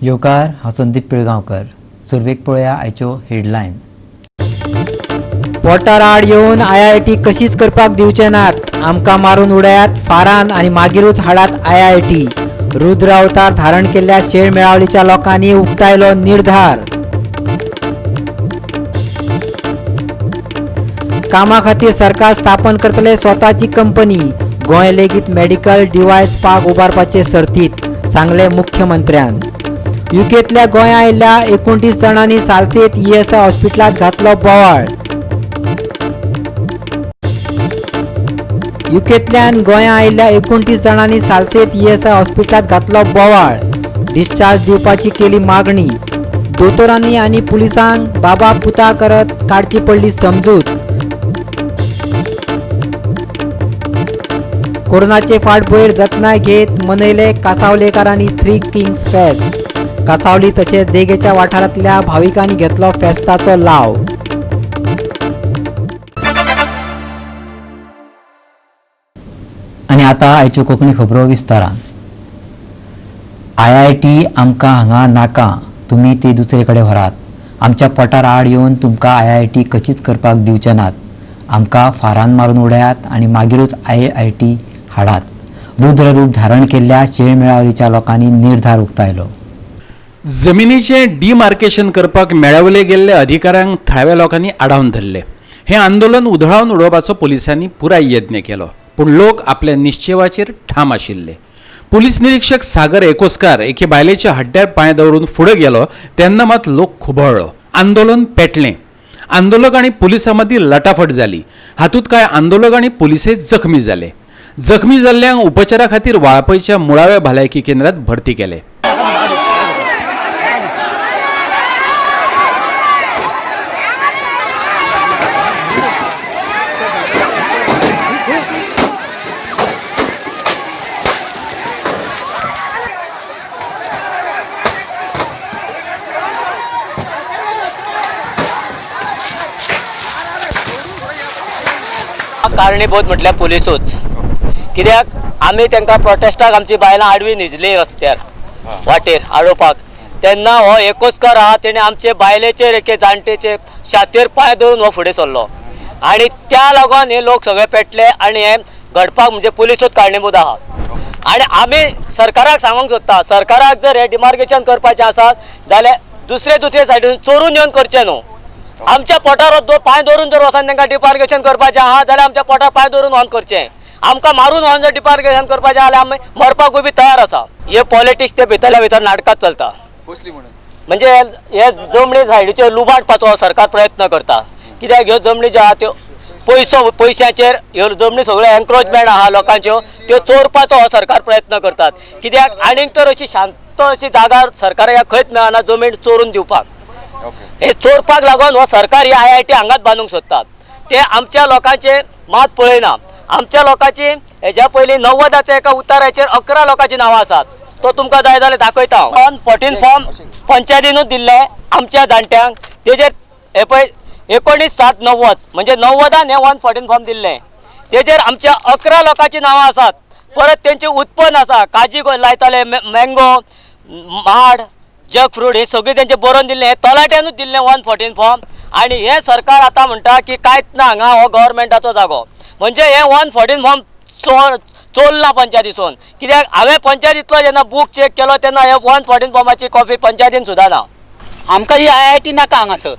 योकार हांव संदीप पिळगांवकर. सुरवेक पळया आयच्यो हेडलायन. पोटार आड येवन IIT कशीच करपाक दिवचे नात. आमकां मारून उडयात फारान आनी मागीरूच हाडात IIT. रुद्र अवतार धारण केल्ल्या शेळ मेळावलीच्या लोकांनी उक्तायलो निर्धार. कामा खातीर सरकार स्थापन करतले स्वताची कंपनी. गोंय लेगीत मेडिकल डिव्हायस पार्क उबारपाचे सर्तीत, सांगले मुख्यमंत्र्यान. युकेतल्या गोंया आयिल्ल्या 29 जाणांनी सालसेत ESI हॉस्पिटलात घातलो बोवाळ. युकेतल्यान गोंया आयिल्ल्या 29 जाणांनी सालसेत ESI हॉस्पिटलात घातलो बोवाळ. डिस्चार्ज दिवपाची केली मागणी. दोतोरांनी आनी पुलिसांक बाबा पुता करत काडची पडली समजूत. कोरोनाचे फाटभुंयेर जतनाय घेत मनयले कासावलेकारांनी 3 किंग्स फेस्त. कासावली तशेंच देगेच्या वाठारांतल्या भाविकांनी घेतलो फेस्ताचो लाव. आनी आतां आयच्यो कोंकणी खबरो विस्तारान. IIT आमकां हांगा नाका, तुमी ती दुसरे कडेन व्हरात. आमच्या पोटार आड येवन तुमकां IIT कशीच करपाक दिवचे नात. आमकां फारान मारून उडयात आनी मागीरूच IIT हाडात. रुद्र रूप धारण केल्ल्या शेळ मेळावलीच्या लोकांनी निर्धार उक्तायलो. जमिनीचे डिमार्केशन करपाक मेळवले गेल्ले अधिकाऱ्यांक थळाव्या लोकांनी आडावन धरले. हे आंदोलन उधळावन उडोवपाचो पुलिसांनी पुराय यत्न केलो, पूण लोक आपल्या निश्चेवाचेर ठाम आशिल्ले. पुलीस निरीक्षक सागर एकोस्कार एके बायलेच्या हड्ड्यार पांय दवरून फुडें गेलो तेन्ना मात लोक खुबळ्ळो. आंदोलन पेटलें. आंदोलक आनी पुलिसां मदीं लटाफट जाली. हातूंत कांय आंदोलक आनी पुलिसय जखमी जाले. जखमी जाल्ल्यांक उपचारा खातीर वाळपयच्या मुळाव्या भलायकी केंद्रात भरती केले. कारणीभूत म्हटल्यार पुलिसूच. कित्याक आमी तांकां प्रोटेस्टाक आमची बायलां आडवी न्हिजली रस्त्यार वाटेर आडोवपाक, तेन्ना हो एकोस्कर आहा तेणे आमचे बायलेचेर एके जाणटेचे छातयेर पांय दवरून हो फुडें सरलो आनी त्या लागून हे लोक सगळे पेटले आनी हे घडपाक म्हणजे पुलिसूच कारणीभूत आहा. आनी आमी सरकाराक सांगूंक सोदता, सरकाराक जर हे डिमार्केशन करपाचें आसत जाल्यार दुसरे सायडीन चोरून येवन करचें न्हू. आमच्या पोटार पांय दवरून जर वचून तांकां डिमार्केशन करपाचें आहा जाल्यार आमच्या पोटार पांय दवरून वचून करचें. आमकां मारून वचून जर डिमार्केशन करपाचें जाल्यार आमी मरपाकूय बी तयार आसा. हे पॉलिटिक्स ते भितरल्या भितर नाटकात चलता. म्हणजे हे जमनी सायडीचेर लुबाडपाचो सरकार प्रयत्न करता. कित्याक ह्यो जमनी ज्यो आहा त्यो पयशाचेर ह्यो जमनी सगळ्यो एन्क्रोचमेंट आहा लोकांच्यो त्यो चोरपाचो हो सरकार प्रयत्न करतात. कित्याक आनीक तर अशी शांत अशी जागा सरकाराक खंयच मेळना जमीन चोरून दिवपाक. हे चोरपाक लागून हो सरकार ही IIT हांगाच बांदूंक सोदतात. ते आमच्या लोकांचे मात पळयना. आमच्या लोकांची हेज्या पयलीं 90च्या एका उताराचेर 11 लोकांची नांवां आसात. तो तुमकां जाय जाल्यार दाखयता. 114 फॉर्म पंचायतीनूच दिल्ले आमच्या जाणट्यांक. तेजेर हे पळय 19/7/90 म्हणजे 90 हे 114 फॉर्म दिल्ले. तेजेर आमच्या 11 लोकांची नांवां आसात. परत तेंचे उत्पन्न आसा, काजी लायताले, मँगो, माड, जग फ्रूट हे सगळे तेंचे बरोवन दिल्ले. हे तलाट्यानूच दिल्ले 114 फॉर्म. आनी हे सरकार आतां म्हणटा की कांयच ना हांगा हो गव्हर्मेंटाचो जागो. म्हणजे हे 114 फॉर्म चोरला पंचायतीसून. कित्याक हांवें पंचायतींतलो जेन्ना बूक चॅक केलो तेन्ना हे 114 फॉर्माची कॉपी पंचायतीन सुद्दां ना. आमकां ही IIT नाका हांगासर.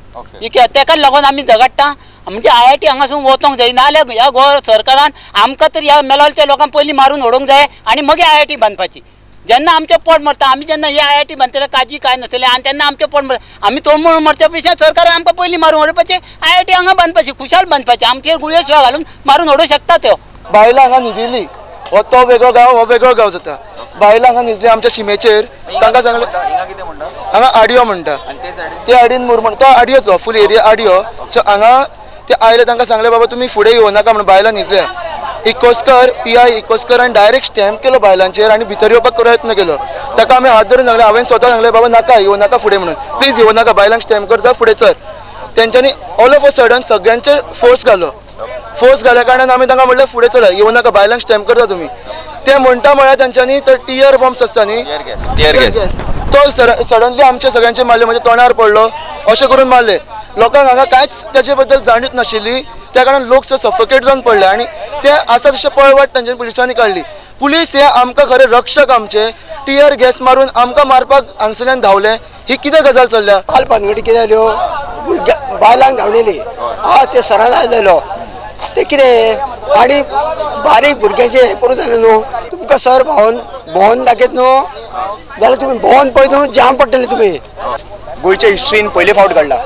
तेका लागून आमी झगडटा. म्हणजे IIT हांगासून वचोंक जाय नाल्यार ह्या सरकारान आमकां तर ह्या मेलॉलच्या लोकांक पयलीं मारून उडोवंक जाय आनी मागीर IIT बांदपाची. जेन्ना आमचें पोट मरता, आमी जेन्ना हे IIT बांदतले काजी काय नासतले आनी तेन्ना आमचें पोट मरता. आमी तोंड मरच्या पेक्षा सरकारान आमकां पयलीं मारून उडोवपाचें, IIT हांगा बांदपाची, खुशाल बांदपाची. आमचेर गुळयो शिवाय घालून मारून उडोवंक शकता त्यो. बायलां हांगा न्हिदिल्ली. हो तो वेगळो गांव, हो वेगळो गांव जाता. बायलां हांगा न्हिदली आमच्या शिमेचेर. तांकां सांगलें हांगा आडियो म्हणटा. ते आडीन मुरमण तो आडियोचो फूल एरिया आडियो. सो हांगा ते आयले तांकां सांगलें बाबा तुमी फुडें येवं नाका म्हणून बायलां न्हिदल्या. इकोस्कर PI इकोस्करान डायरेक्ट स्टॅम्प केलो बायलांचेर आनी भितर येवपाक प्रयत्न केलो. ताका आमी हात धरून सांगलें, हांवें स्वता सांगलें बाबा नाका येवं नाका फुडें म्हणून, प्लीज येवं नाका, बायलांक स्टॅम्प करता फुडें चल. तेंच्यांनी ऑल ऑफ अ सडन सगळ्यांचेर फोर्स घालो. फोर्स घाल्या कारणान आमी तांकां म्हणलें फुडें चला, येवं नाका, बायलांक स्टॅम्प करता तुमी. ते म्हणटा म्हळ्यार तेंच्यांनी तर टियर बॉम्ब्स आसता न्ही, तो सडनली आमचे सगळ्यांचे मारले, म्हणजे तोंडार पडलो अशें करून मारले. लोकांक हांगा कांयच ताचे बद्दल जाणीत नाशिल्ली, त्या कारणान लोक सफोकेट जावन पडले आणि ते आसा तशें पळवट तांच्यानी पुलिसांनी काडली. पुलीस हे आमकां खरे रक्षक आमचे, टियर गॅस मारून आमकां मारपाक हांगसरल्यान धांवले. ही कितें गजाल चल्ल्या? काल भानगडी कितें जाल्यो, भुरग्या बायलांक धांवलेली ते सरान आयलेलो ते कितें आनी बारीक भुरग्यांचे हे करूं जालें न्हू. तुमकां सर भोंवन दाखयत न्हू जाल्यार तुमी भोंवन पळय न्हू जाम पडटले तुमी. गोंयच्या हिस्ट्रीन पयले फावट घडला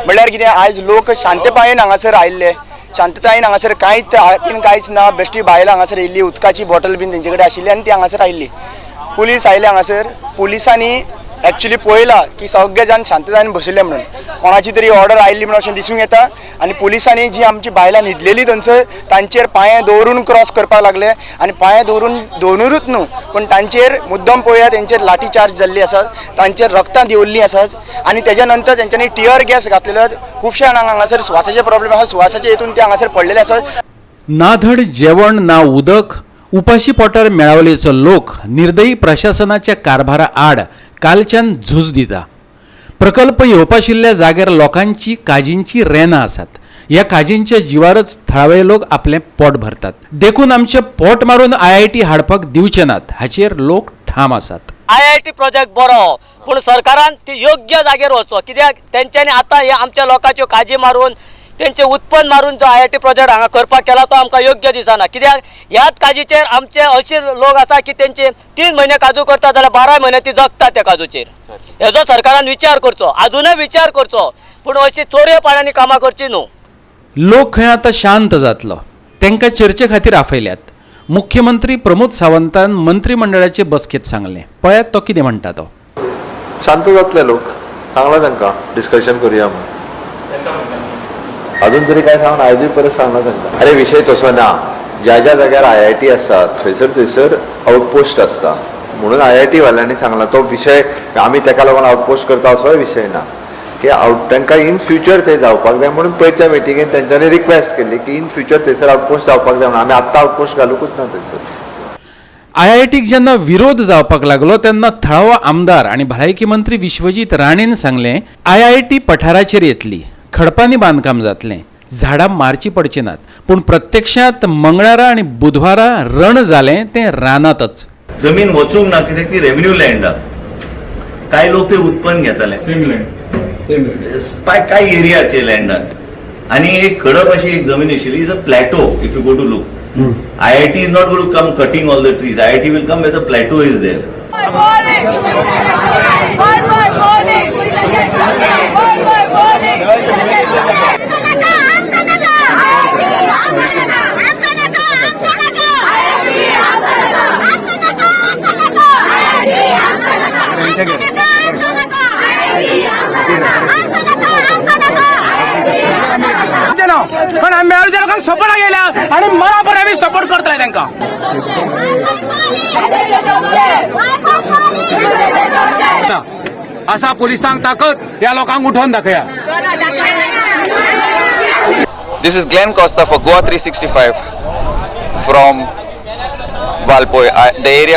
म्हणल्यार कितें, आयज लोक शांततायेन हांगासर आयिल्ले, शांततायेन हांगासर कांयच हातीन कांयच ना, बेश्टी बायलां हांगासर येयल्ली, उदकाची बॉटल बीन तेंचे कडेन आशिल्ली आनी ती हांगासर आयिल्ली. पुलीस आयले हांगासर, पुलिसांनी एक्चुअली पळयला की सगळे जाण शांततायेन बशिल्ले म्हणून, कोणाची तरी ऑर्डर आयिल्ली म्हणून अशें दिसूंक येता. आनी पुलिसांनी जी आमची बायलां न्हिदलेली थंयसर तांचेर पांये दवरून क्रॉस करपाक लागले आनी पांये दवरूनूच न्हू पूण तांचेर मुद्दम पळया तेंचेर लाठी चार्ज जाल्ली आसात, तांचेर रक्तां दिवल्लीं आसात आनी तेज्या नंतर तेंच्यांनी टियर गॅस घातलेलो. खुबशे जाणांक हांगासर स्वासाचे प्रॉब्लेम आसा, स्वासाचे हेतून ते हांगासर पडलेले आसात. ना धड जेवण ना उदक, उपाशी पोटार मेळावलेचो लोक निर्दयी प्रशासनाच्या कारभारा आड कालच्यान झूज दिता. प्रकल्प येवपाशिल्ल्या जाग्यार लोकांची काजींची रेनां आसात. ह्या काजींच्या जिवारच थळावे लोक आपलें पोट भरतात. देखून आमचे पोट मारून IIT हाडपाक दिवचे नात हाचेर लोक ठाम आसात. IIT प्रोजेक्ट बरो, पूण सरकारान ती योग्य जागेर वचो. कित्याक तेंच्यांनी आतां हे आमच्या लोकांच्यो काजी मारून तेंचे उत्पन्न मारून जो IIT प्रोजेक्ट हांगा करपाक केला तो आमकां योग्य दिसना. कित्याक ह्याच काजीचेर आमचे अशे लोक आसा की तेंचे 3 म्हयने काजू करता जाल्यार 12 म्हयने ती जगता त्या काजूचेर. हेजो सरकारान विचार करचो, अजूनय विचार करचो, पूण अशी चोरयेपणांनी कामां करची न्हू. लोक खंय आतां शांत जातलो, तांकां चर्चे खातीर आपयल्यात. मुख्यमंत्री प्रमोद सावंतान मंत्रिमंडळाचे बसकेत सांगलें. पळयात तो कितें म्हणटा तो. शांत जातले लोक, सांगला तांकां डिस्कशन करुया म्हणून. अजून तरी काय सांगून आयजूय परत सांगला तांकां. अरे विशय तसो ना, ज्या ज्या जाग्यार IIT आसात थंयसर आउटपोस्ट आसता म्हणून IIT वाल्यांनी सांगला तो विशय. आमी ताका लागून आउटपोस्ट करता असोय विशय ना की तांकां इन फ्युचर थंय जावपाक जाय म्हणून पयरच्या मिटिंगेन तेंच्यांनी रिक्वेस्ट केल्ली की इन फ्युचर थंयसर आउटपोस्ट जावपाक जाय म्हणून. आमी आत्तां आउटपोस्ट घालूंकूच ना थंयसर. IITक जेन्ना विरोध जावपाक लागलो तेन्ना थळावो आमदार आनी भलायकी मंत्री विश्वजीत राणेन सांगलें IIT पठाराचेर येतली, खडपांनी बांदकाम जातलें, झाडां मारची पडची नात. पूण प्रत्यक्षांत मंगळारा आनी बुधवारा रण जालें तें रानांतच. जमीन वचूंक ना कित्याक ती रेव्हेन्यू लँड काय लोक ते उत्पन्न घेताले काय एरियाचे लँडात आनी एक खडप अशी एक जमीन आशिल्ली. Is a plateau if you go to look. IIT is not going to come cutting all the trees. IIT will come with a plateau is there. पण आम्ही लोकांक सपोर्ट गेल्या आणि मला पण आम्ही सपोर्ट करतले तांकां. असा पोलिसांक ताकद या लोकांक उठोवन दाखया. This is Glenn Costa for Goa 365 from Valpoi, the area